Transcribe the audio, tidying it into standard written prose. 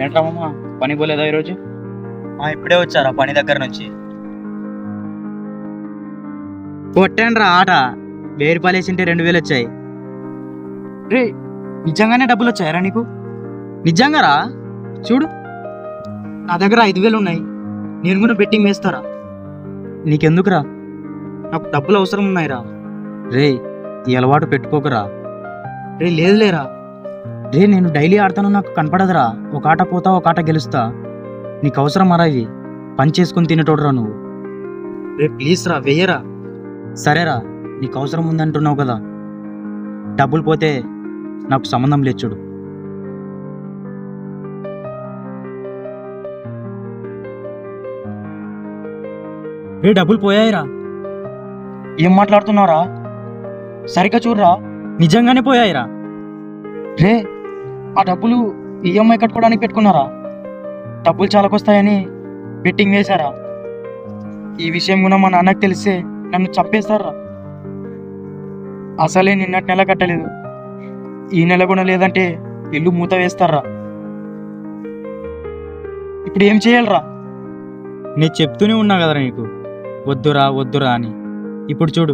ఏంట్రా మామ, పని పోలేదా ఈరోజు? ఇప్పుడే వచ్చారా పని దగ్గర నుంచి. కొట్టాను ఆట 1000 రూపాయలు వేసింటే 2000 వచ్చాయి. రే, నిజంగానే డబ్బులు వచ్చాయరా నీకు? నిజంగా రా, చూడు నా దగ్గర 5000 ఉన్నాయి. నేను కూడా బెట్టింగ్ వేస్తారా? నీకెందుకురా, నాకు డబ్బులు అవసరం ఉన్నాయిరా. రే, ఈ అలవాటు పెట్టుకోకరా. రే లేదులేరా, రే నేను డైలీ ఆడతాను, నాకు కనపడదురా. ఒక ఆట పోతా, ఒక ఆట గెలుస్తా. నీకు అవసరం రా ఇవి? పని చేసుకుని తినేటోడురా నువ్వు. రే ప్లీజ్ రా, వెయ్యరా. సరేరా, నీకు అవసరం ఉందంటున్నావు కదా, డబ్బులు పోతే నాకు సంబంధం లేదు చూడు. రే డబ్బులు పోయాయిరా. ఏం మాట్లాడుతున్నారా? సరిగ్గా చూడరా. నిజంగానే పోయాయిరా. రే, ఆ డబ్బులు ఈఎంఐ కట్టుకోవడానికి పెట్టుకున్నారా? డబ్బులు చాలాకొస్తాయని బెట్టింగ్ వేశారా? ఈ విషయం కూడా మా నాన్నకు తెలిస్తే నన్ను చంపేస్తారా. అసలే నిన్నటి నెల కట్టలేదు, ఈ నెల కూడా లేదంటే ఇల్లు మూత వేస్తారా. ఇప్పుడు ఏం చేయాలరా? నేను చెప్తూనే ఉన్నా కదరా నీకు, వద్దురా వద్దురా అని. ఇప్పుడు చూడు,